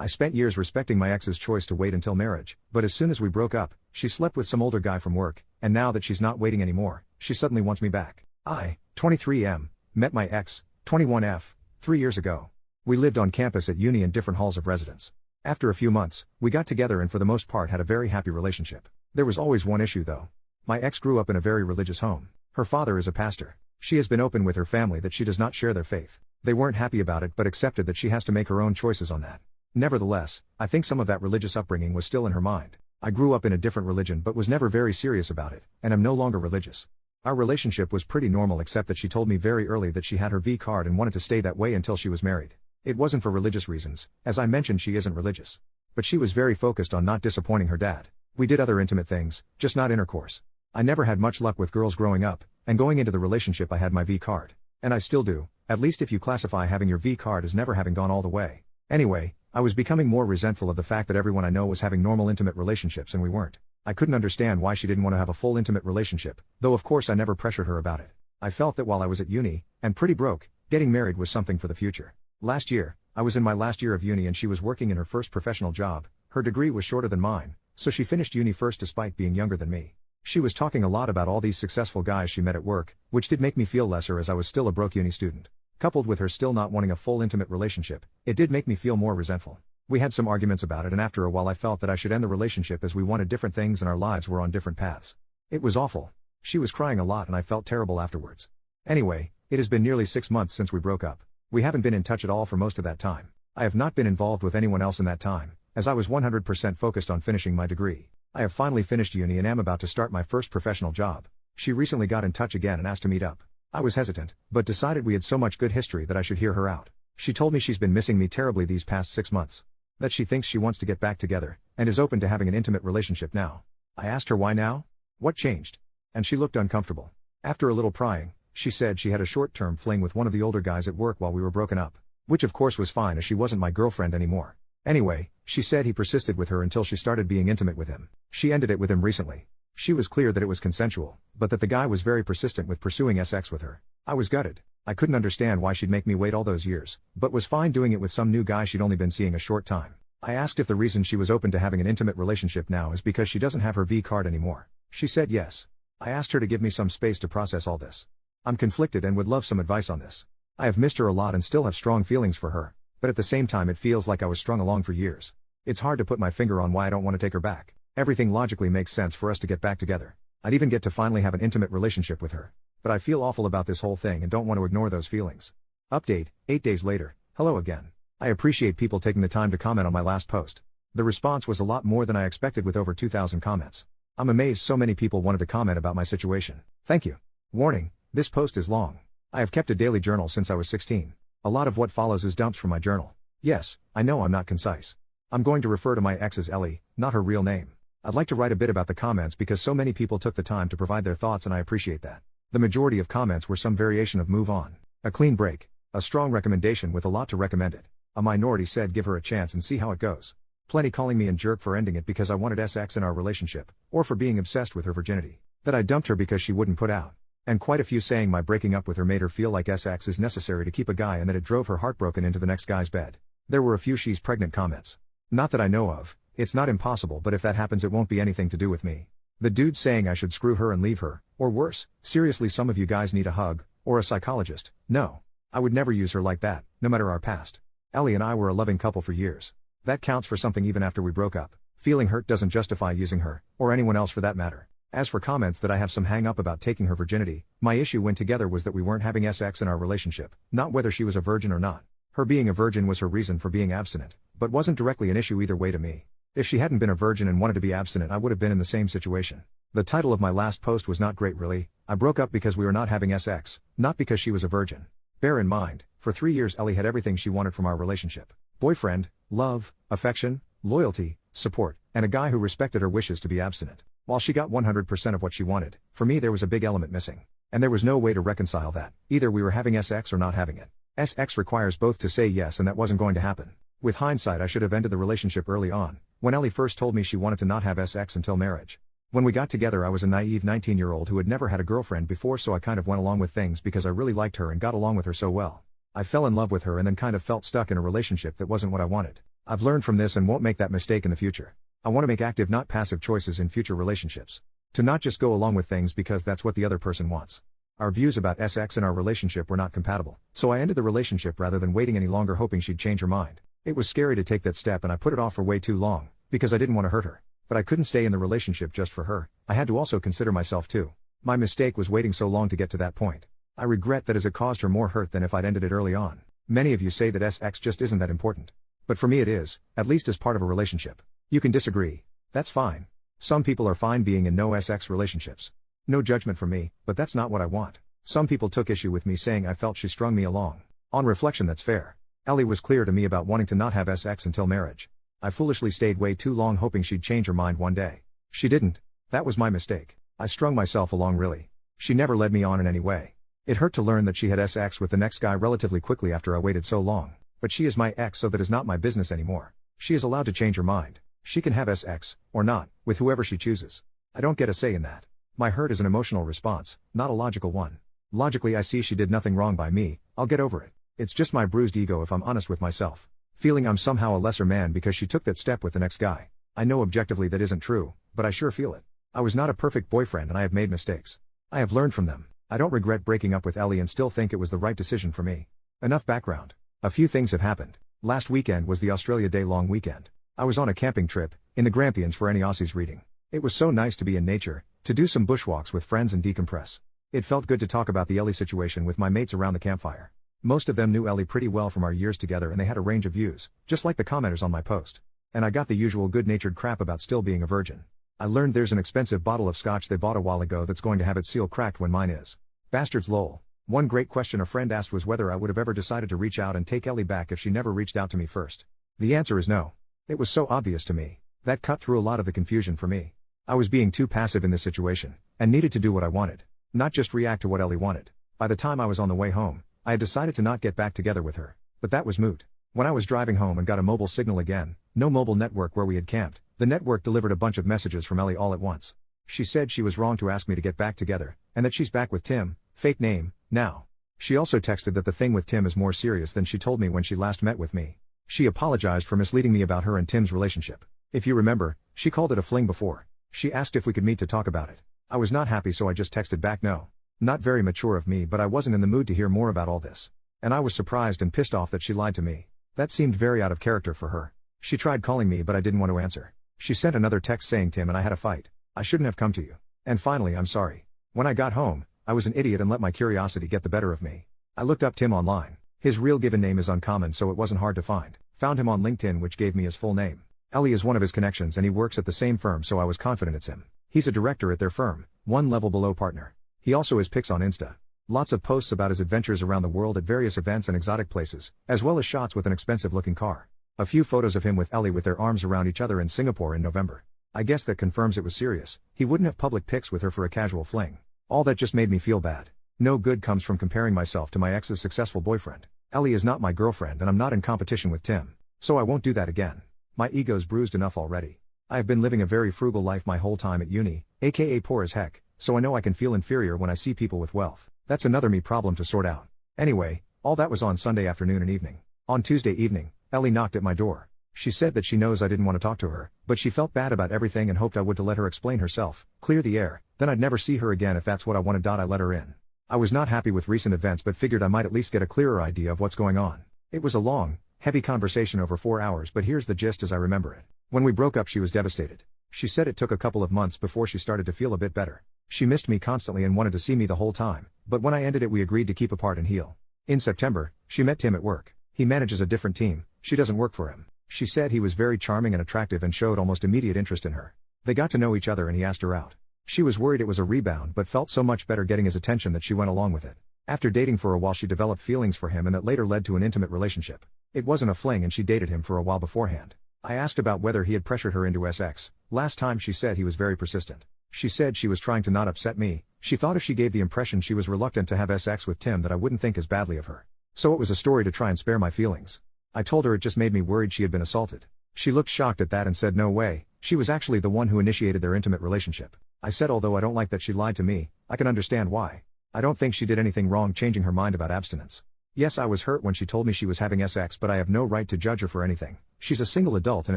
I spent years respecting my ex's choice to wait until marriage, but as soon as we broke up, she slept with some older guy from work, and now that she's not waiting anymore, she suddenly wants me back. I, 23M, met my ex, 21F, 3 years ago. We lived on campus at uni in different halls of residence. After a few months, we got together and for the most part had a very happy relationship. There was always one issue though. My ex grew up in a very religious home. Her father is a pastor. She has been open with her family that she does not share their faith. They weren't happy about it but accepted that she has to make her own choices on that. Nevertheless, I think some of that religious upbringing was still in her mind. I grew up in a different religion but was never very serious about it, and am no longer religious. Our relationship was pretty normal except that she told me very early that she had her V card and wanted to stay that way until she was married. It wasn't for religious reasons, as I mentioned she isn't religious. But she was very focused on not disappointing her dad. We did other intimate things, just not intercourse. I never had much luck with girls growing up, and going into the relationship I had my V card. And I still do, at least if you classify having your V card as never having gone all the way. Anyway, I was becoming more resentful of the fact that everyone I know was having normal intimate relationships and we weren't. I couldn't understand why she didn't want to have a full intimate relationship, though of course I never pressured her about it. I felt that while I was at uni, and pretty broke, getting married was something for the future. Last year, I was in my last year of uni and she was working in her first professional job. Her degree was shorter than mine, so she finished uni first despite being younger than me. She was talking a lot about all these successful guys she met at work, which did make me feel lesser as I was still a broke uni student. Coupled with her still not wanting a full intimate relationship, it did make me feel more resentful. We had some arguments about it and after a while I felt that I should end the relationship as we wanted different things and our lives were on different paths. It was awful. She was crying a lot and I felt terrible afterwards. Anyway, it has been nearly 6 months since we broke up. We haven't been in touch at all for most of that time. I have not been involved with anyone else in that time, as I was 100% focused on finishing my degree. I have finally finished uni and am about to start my first professional job. She recently got in touch again and asked to meet up. I was hesitant, but decided we had so much good history that I should hear her out. She told me she's been missing me terribly these past 6 months. That she thinks she wants to get back together, and is open to having an intimate relationship now. I asked her why now? What changed? And she looked uncomfortable. After a little prying, she said she had a short-term fling with one of the older guys at work while we were broken up. Which of course was fine as she wasn't my girlfriend anymore. Anyway, she said he persisted with her until she started being intimate with him. She ended it with him recently. She was clear that it was consensual, but that the guy was very persistent with pursuing sex with her. I was gutted. I couldn't understand why she'd make me wait all those years, but was fine doing it with some new guy she'd only been seeing a short time. I asked if the reason she was open to having an intimate relationship now is because she doesn't have her V card anymore. She said yes. I asked her to give me some space to process all this. I'm conflicted and would love some advice on this. I have missed her a lot and still have strong feelings for her, but at the same time it feels like I was strung along for years. It's hard to put my finger on why I don't want to take her back. Everything logically makes sense for us to get back together. I'd even get to finally have an intimate relationship with her. But I feel awful about this whole thing and don't want to ignore those feelings. Update, 8 days later, hello again. I appreciate people taking the time to comment on my last post. The response was a lot more than I expected with over 2,000 comments. I'm amazed so many people wanted to comment about my situation. Thank you. Warning, this post is long. I have kept a daily journal since I was 16. A lot of what follows is dumps from my journal. Yes, I know I'm not concise. I'm going to refer to my ex as Ellie, not her real name. I'd like to write a bit about the comments because so many people took the time to provide their thoughts and I appreciate that. The majority of comments were some variation of move on, a clean break, a strong recommendation with a lot to recommend it. A minority said give her a chance and see how it goes. Plenty calling me a jerk for ending it because I wanted sex in our relationship, or for being obsessed with her virginity. That I dumped her because she wouldn't put out. And quite a few saying my breaking up with her made her feel like sex is necessary to keep a guy and that it drove her heartbroken into the next guy's bed. There were a few she's pregnant comments. Not that I know of, it's not impossible but if that happens it won't be anything to do with me. The dude saying I should screw her and leave her, or worse, seriously some of you guys need a hug, or a psychologist. No. I would never use her like that, no matter our past. Ellie and I were a loving couple for years. That counts for something even after we broke up. Feeling hurt doesn't justify using her, or anyone else for that matter. As for comments that I have some hang up about taking her virginity, my issue when together was that we weren't having sex in our relationship, not whether she was a virgin or not. Her being a virgin was her reason for being abstinent, but wasn't directly an issue either way to me. If she hadn't been a virgin and wanted to be abstinent I would have been in the same situation. The title of my last post was not great really. I broke up because we were not having sex, not because she was a virgin. Bear in mind, for 3 years Ellie had everything she wanted from our relationship. Boyfriend, love, affection, loyalty, support, and a guy who respected her wishes to be abstinent. While she got 100% of what she wanted, for me there was a big element missing. And there was no way to reconcile that. Either we were having sex or not having it. Sex requires both to say yes and that wasn't going to happen. With hindsight I should have ended the relationship early on, when Ellie first told me she wanted to not have sex until marriage. When we got together I was a naive 19-year-old who had never had a girlfriend before so I kind of went along with things because I really liked her and got along with her so well. I fell in love with her and then kind of felt stuck in a relationship that wasn't what I wanted. I've learned from this and won't make that mistake in the future. I want to make active, not passive choices in future relationships. To not just go along with things because that's what the other person wants. Our views about sex in our relationship were not compatible, so I ended the relationship rather than waiting any longer hoping she'd change her mind. It was scary to take that step and I put it off for way too long, because I didn't want to hurt her. But I couldn't stay in the relationship just for her, I had to also consider myself too. My mistake was waiting so long to get to that point. I regret that as it caused her more hurt than if I'd ended it early on. Many of you say that sex just isn't that important. But for me it is, at least as part of a relationship. You can disagree. That's fine. Some people are fine being in no sex relationships. No judgment from me, but that's not what I want. Some people took issue with me saying I felt she strung me along. On reflection, that's fair. Ellie was clear to me about wanting to not have sex until marriage. I foolishly stayed way too long hoping she'd change her mind one day. She didn't. That was my mistake. I strung myself along really. She never led me on in any way. It hurt to learn that she had sex with the next guy relatively quickly after I waited so long. But she is my ex, so that is not my business anymore. She is allowed to change her mind. She can have sex, or not, with whoever she chooses. I don't get a say in that. My hurt is an emotional response, not a logical one. Logically I see she did nothing wrong by me, I'll get over it. It's just my bruised ego if I'm honest with myself. Feeling I'm somehow a lesser man because she took that step with the next guy. I know objectively that isn't true, but I sure feel it. I was not a perfect boyfriend and I have made mistakes. I have learned from them. I don't regret breaking up with Ellie and still think it was the right decision for me. Enough background. A few things have happened. Last weekend was the Australia Day long weekend. I was on a camping trip, in the Grampians for any Aussies reading. It was so nice to be in nature, to do some bushwalks with friends and decompress. It felt good to talk about the Ellie situation with my mates around the campfire. Most of them knew Ellie pretty well from our years together and they had a range of views, just like the commenters on my post. And I got the usual good-natured crap about still being a virgin. I learned there's an expensive bottle of scotch they bought a while ago that's going to have its seal cracked when mine is. Bastards lol. One great question a friend asked was whether I would have ever decided to reach out and take Ellie back if she never reached out to me first. The answer is no. It was so obvious to me. That cut through a lot of the confusion for me. I was being too passive in this situation, and needed to do what I wanted. Not just react to what Ellie wanted. By the time I was on the way home, I had decided to not get back together with her. But that was moot. When I was driving home and got a mobile signal again, no mobile network where we had camped, the network delivered a bunch of messages from Ellie all at once. She said she was wrong to ask me to get back together, and that she's back with Tim, fake name, now. She also texted that the thing with Tim is more serious than she told me when she last met with me. She apologized for misleading me about her and Tim's relationship. If you remember, she called it a fling before. She asked if we could meet to talk about it. I was not happy so I just texted back no. Not very mature of me but I wasn't in the mood to hear more about all this. And I was surprised and pissed off that she lied to me. That seemed very out of character for her. She tried calling me but I didn't want to answer. She sent another text saying Tim and I had a fight. I shouldn't have come to you. And finally I'm sorry. When I got home, I was an idiot and let my curiosity get the better of me. I looked up Tim online. His real given name is uncommon so it wasn't hard to find. Found him on LinkedIn which gave me his full name. Ellie is one of his connections and he works at the same firm so I was confident it's him. He's a director at their firm, one level below partner. He also has pics on Insta. Lots of posts about his adventures around the world at various events and exotic places, as well as shots with an expensive looking car. A few photos of him with Ellie with their arms around each other in Singapore in November. I guess that confirms it was serious. He wouldn't have public pics with her for a casual fling. All that just made me feel bad. No good comes from comparing myself to my ex's successful boyfriend. Ellie is not my girlfriend and I'm not in competition with Tim. So I won't do that again. My ego's bruised enough already. I have been living a very frugal life my whole time at uni, aka poor as heck, so I know I can feel inferior when I see people with wealth. That's another me problem to sort out. Anyway, all that was on Sunday afternoon and evening. On Tuesday evening, Ellie knocked at my door. She said that she knows I didn't want to talk to her, but she felt bad about everything and hoped I would to let her explain herself, clear the air, then I'd never see her again if that's what I wanted. I let her in. I was not happy with recent events but figured I might at least get a clearer idea of what's going on. It was a long, heavy conversation over 4 hours but here's the gist as I remember it. When we broke up she was devastated. She said it took a couple of months before she started to feel a bit better. She missed me constantly and wanted to see me the whole time, but when I ended it we agreed to keep apart and heal. In September, she met Tim at work. He manages a different team, she doesn't work for him. She said he was very charming and attractive and showed almost immediate interest in her. They got to know each other and he asked her out. She was worried it was a rebound but felt so much better getting his attention that she went along with it. After dating for a while she developed feelings for him and that later led to an intimate relationship. It wasn't a fling and she dated him for a while beforehand. I asked about whether he had pressured her into sex. Last time she said he was very persistent. She said she was trying to not upset me. She thought if she gave the impression she was reluctant to have sex with Tim that I wouldn't think as badly of her. So it was a story to try and spare my feelings. I told her it just made me worried she had been assaulted. She looked shocked at that and said no way, she was actually the one who initiated their intimate relationship. I said although I don't like that she lied to me, I can understand why. I don't think she did anything wrong changing her mind about abstinence. Yes, I was hurt when she told me she was having sex but I have no right to judge her for anything. She's a single adult and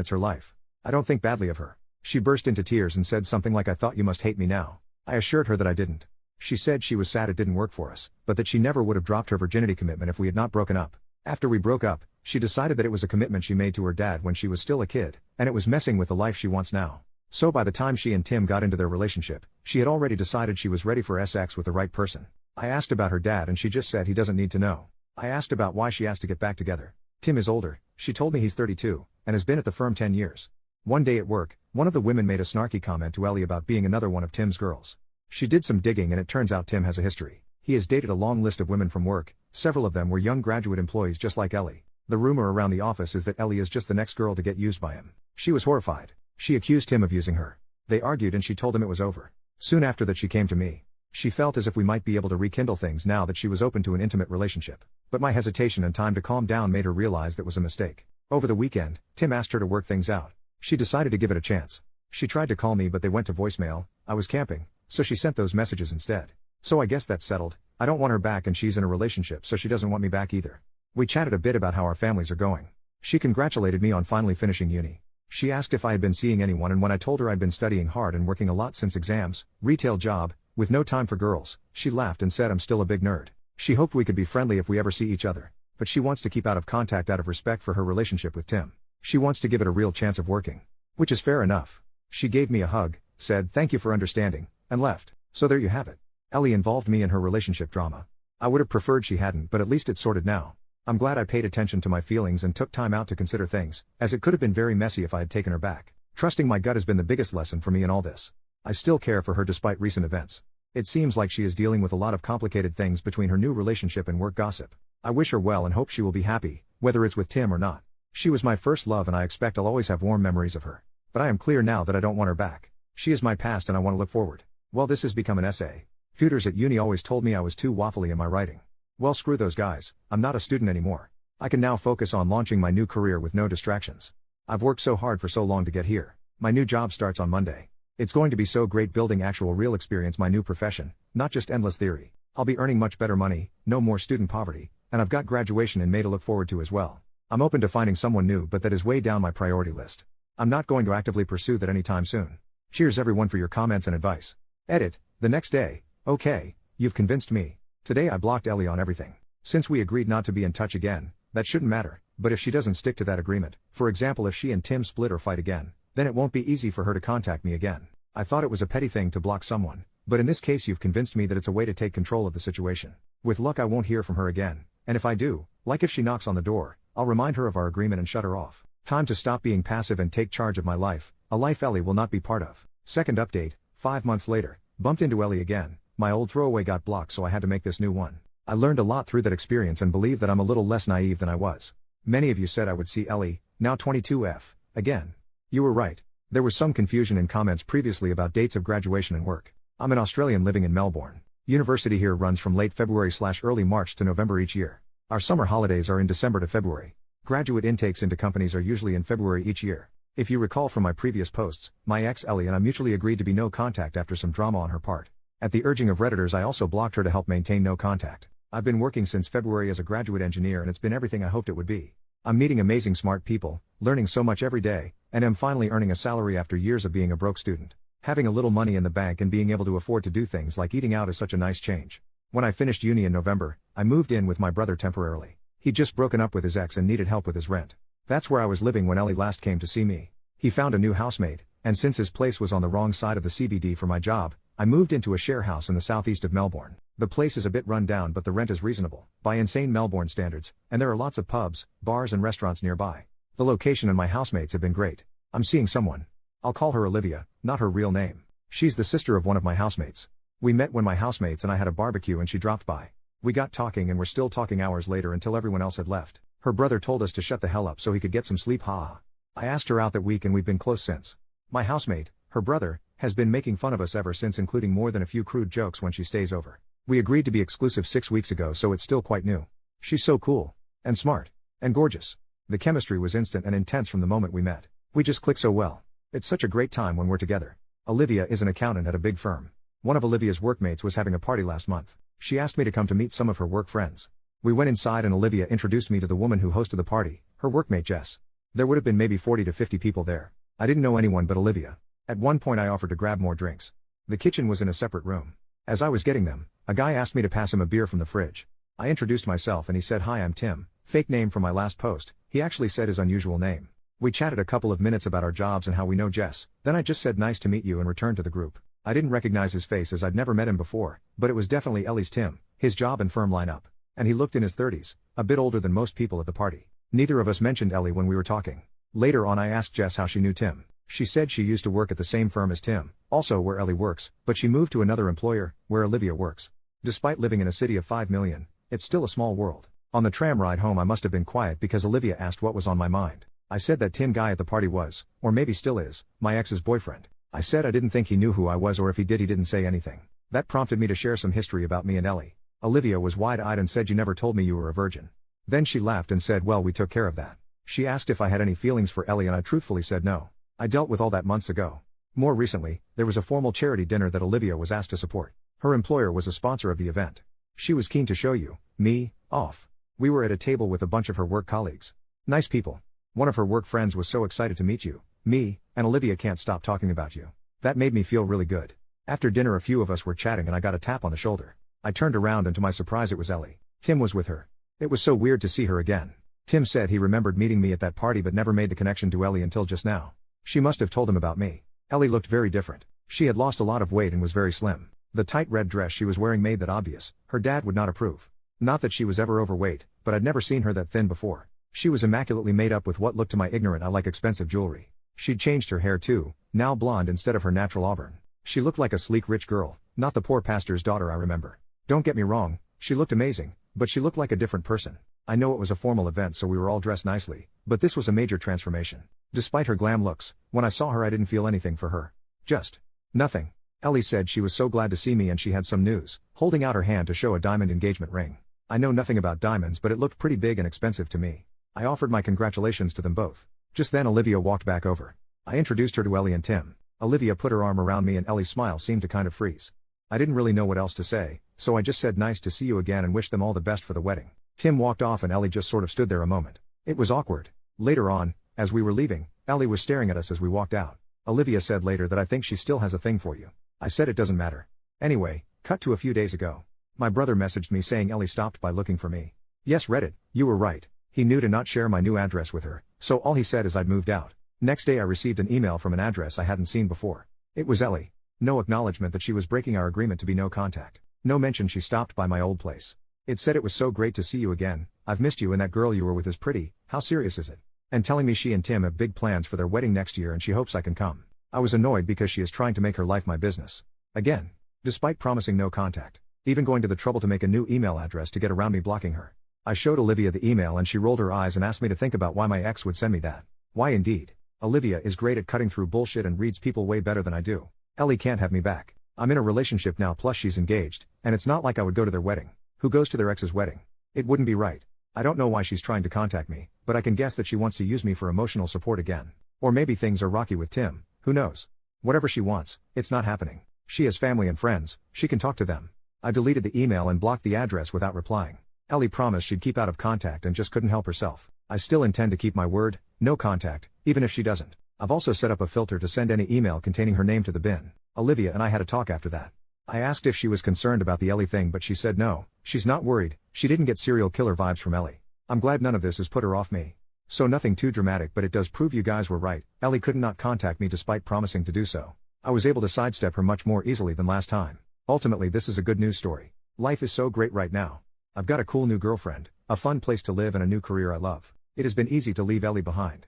it's her life. I don't think badly of her. She burst into tears and said something like, "I thought you must hate me now." I assured her that I didn't. She said she was sad it didn't work for us, but that she never would have dropped her virginity commitment if we had not broken up. After we broke up, she decided that it was a commitment she made to her dad when she was still a kid, and it was messing with the life she wants now. So by the time she and Tim got into their relationship, she had already decided she was ready for sex with the right person. I asked about her dad and she just said he doesn't need to know. I asked about why she asked to get back together. Tim is older, she told me he's 32, and has been at the firm 10 years. One day at work, one of the women made a snarky comment to Ellie about being another one of Tim's girls. She did some digging and it turns out Tim has a history. He has dated a long list of women from work, several of them were young graduate employees just like Ellie. The rumor around the office is that Ellie is just the next girl to get used by him. She was horrified. She accused him of using her. They argued and she told him it was over. Soon after that she came to me. She felt as if we might be able to rekindle things now that she was open to an intimate relationship. But my hesitation and time to calm down made her realize that was a mistake. Over the weekend, Tim asked her to work things out. She decided to give it a chance. She tried to call me but they went to voicemail. I was camping, so she sent those messages instead. So I guess that's settled. I don't want her back and she's in a relationship so she doesn't want me back either. We chatted a bit about how our families are going. She congratulated me on finally finishing uni. She asked if I had been seeing anyone and when I told her I'd been studying hard and working a lot since exams, retail job, with no time for girls, she laughed and said I'm still a big nerd. She hoped we could be friendly if we ever see each other. But she wants to keep out of contact out of respect for her relationship with Tim. She wants to give it a real chance of working. Which is fair enough. She gave me a hug, said thank you for understanding, and left. So there you have it. Ellie involved me in her relationship drama. I would have preferred she hadn't, but at least it's sorted now. I'm glad I paid attention to my feelings and took time out to consider things, as it could have been very messy if I had taken her back. Trusting my gut has been the biggest lesson for me in all this. I still care for her despite recent events. It seems like she is dealing with a lot of complicated things between her new relationship and work gossip. I wish her well and hope she will be happy, whether it's with Tim or not. She was my first love and I expect I'll always have warm memories of her. But I am clear now that I don't want her back. She is my past and I want to look forward. Well, this has become an essay. Tutors at uni always told me I was too waffly in my writing. Well, screw those guys, I'm not a student anymore. I can now focus on launching my new career with no distractions. I've worked so hard for so long to get here. My new job starts on Monday. It's going to be so great building actual real experience, my new profession, not just endless theory. I'll be earning much better money, no more student poverty, and I've got graduation in May to look forward to as well. I'm open to finding someone new, but that is way down my priority list. I'm not going to actively pursue that anytime soon. Cheers everyone for your comments and advice. Edit, the next day. Okay, you've convinced me. Today I blocked Ellie on everything. Since we agreed not to be in touch again, that shouldn't matter, but if she doesn't stick to that agreement, for example if she and Tim split or fight again, then it won't be easy for her to contact me again. I thought it was a petty thing to block someone, but in this case you've convinced me that it's a way to take control of the situation. With luck I won't hear from her again, and if I do, like if she knocks on the door, I'll remind her of our agreement and shut her off. Time to stop being passive and take charge of my life, a life Ellie will not be part of. Second update, 5 months later, bumped into Ellie again. My old throwaway got blocked so I had to make this new one. I learned a lot through that experience and believe that I'm a little less naive than I was. Many of you said I would see Ellie, now 22F, again. You were right. There was some confusion in comments previously about dates of graduation and work. I'm an Australian living in Melbourne. University here runs from late February/early March to November each year. Our summer holidays are in December to February. Graduate intakes into companies are usually in February each year. If you recall from my previous posts, my ex Ellie and I mutually agreed to be no contact after some drama on her part. At the urging of Redditors I also blocked her to help maintain no contact. I've been working since February as a graduate engineer and it's been everything I hoped it would be. I'm meeting amazing smart people, learning so much every day, and am finally earning a salary after years of being a broke student. Having a little money in the bank and being able to afford to do things like eating out is such a nice change. When I finished uni in November, I moved in with my brother temporarily. He'd just broken up with his ex and needed help with his rent. That's where I was living when Ellie last came to see me. He found a new housemate, and since his place was on the wrong side of the CBD for my job, I moved into a share house in the southeast of Melbourne. The place is a bit run down but the rent is reasonable, by insane Melbourne standards, and there are lots of pubs, bars and restaurants nearby. The location and my housemates have been great. I'm seeing someone. I'll call her Olivia, not her real name. She's the sister of one of my housemates. We met when my housemates and I had a barbecue and she dropped by. We got talking and were still talking hours later until everyone else had left. Her brother told us to shut the hell up so he could get some sleep, haha. I asked her out that week and we've been close since. My housemate, her brother, has been making fun of us ever since, including more than a few crude jokes when she stays over. We agreed to be exclusive 6 weeks ago so it's still quite new. She's so cool. And smart. And gorgeous. The chemistry was instant and intense from the moment we met. We just click so well. It's such a great time when we're together. Olivia is an accountant at a big firm. One of Olivia's workmates was having a party last month. She asked me to come to meet some of her work friends. We went inside and Olivia introduced me to the woman who hosted the party, her workmate Jess. There would have been maybe 40 to 50 people there. I didn't know anyone but Olivia. At one point I offered to grab more drinks. The kitchen was in a separate room. As I was getting them, a guy asked me to pass him a beer from the fridge. I introduced myself and he said, "Hi, I'm Tim," fake name from my last post. He actually said his unusual name. We chatted a couple of minutes about our jobs and how we know Jess. Then I just said nice to meet you and returned to the group. I didn't recognize his face as I'd never met him before, but it was definitely Ellie's Tim, his job and firm lineup. And he looked in his 30s, a bit older than most people at the party. Neither of us mentioned Ellie when we were talking. Later on I asked Jess how she knew Tim. She said she used to work at the same firm as Tim, also where Ellie works, but she moved to another employer, where Olivia works. Despite living in a city of 5 million, it's still a small world. On the tram ride home I must have been quiet because Olivia asked what was on my mind. I said that Tim guy at the party was, or maybe still is, my ex's boyfriend. I said I didn't think he knew who I was, or if he did he didn't say anything. That prompted me to share some history about me and Ellie. Olivia was wide-eyed and said, "You never told me you were a virgin." Then she laughed and said, "Well, we took care of that." She asked if I had any feelings for Ellie and I truthfully said no. I dealt with all that months ago. More recently, there was a formal charity dinner that Olivia was asked to support. Her employer was a sponsor of the event. She was keen to show me off. We were at a table with a bunch of her work colleagues. Nice people. One of her work friends was so excited to meet me, and Olivia can't stop talking about you. That made me feel really good. After dinner a few of us were chatting and I got a tap on the shoulder. I turned around and to my surprise it was Ellie. Tim was with her. It was so weird to see her again. Tim said he remembered meeting me at that party but never made the connection to Ellie until just now. She must have told him about me. Ellie looked very different. She had lost a lot of weight and was very slim. The tight red dress she was wearing made that obvious. Her dad would not approve. Not that she was ever overweight, but I'd never seen her that thin before. She was immaculately made up with what looked to my ignorant eye like expensive jewelry. She'd changed her hair too, now blonde instead of her natural auburn. She looked like a sleek rich girl, not the poor pastor's daughter I remember. Don't get me wrong, she looked amazing, but she looked like a different person. I know it was a formal event so we were all dressed nicely, but this was a major transformation. Despite her glam looks, when I saw her I didn't feel anything for her. Just nothing. Ellie said she was so glad to see me and she had some news, holding out her hand to show a diamond engagement ring. I know nothing about diamonds but it looked pretty big and expensive to me. I offered my congratulations to them both. Just then Olivia walked back over. I introduced her to Ellie and Tim. Olivia put her arm around me and Ellie's smile seemed to kind of freeze. I didn't really know what else to say, so I just said nice to see you again and wished them all the best for the wedding. Tim walked off and Ellie just sort of stood there a moment. It was awkward. Later on, as we were leaving, Ellie was staring at us as we walked out. Olivia said later that I think she still has a thing for you. I said it doesn't matter. Anyway, cut to a few days ago. My brother messaged me saying Ellie stopped by looking for me. Yes, Reddit, you were right. He knew to not share my new address with her, so all he said is I'd moved out. Next day I received an email from an address I hadn't seen before. It was Ellie. No acknowledgement that she was breaking our agreement to be no contact. No mention she stopped by my old place. It said it was so great to see you again, I've missed you and that girl you were with is pretty, how serious is it? And telling me she and Tim have big plans for their wedding next year and she hopes I can come. I was annoyed because she is trying to make her life my business. Again. Despite promising no contact. Even going to the trouble to make a new email address to get around me blocking her. I showed Olivia the email and she rolled her eyes and asked me to think about why my ex would send me that. Why indeed. Olivia is great at cutting through bullshit and reads people way better than I do. Ellie can't have me back. I'm in a relationship now plus she's engaged, and it's not like I would go to their wedding. Who goes to their ex's wedding? It wouldn't be right. I don't know why she's trying to contact me, but I can guess that she wants to use me for emotional support again. Or maybe things are rocky with Tim, who knows? Whatever she wants, it's not happening. She has family and friends, she can talk to them. I deleted the email and blocked the address without replying. Ellie promised she'd keep out of contact and just couldn't help herself. I still intend to keep my word, no contact, even if she doesn't. I've also set up a filter to send any email containing her name to the bin. Olivia and I had a talk after that. I asked if she was concerned about the Ellie thing but she said no, she's not worried, she didn't get serial killer vibes from Ellie. I'm glad none of this has put her off me. So nothing too dramatic but it does prove you guys were right, Ellie could not contact me despite promising to do so. I was able to sidestep her much more easily than last time. Ultimately this is a good news story. Life is so great right now. I've got a cool new girlfriend, a fun place to live and a new career I love. It has been easy to leave Ellie behind.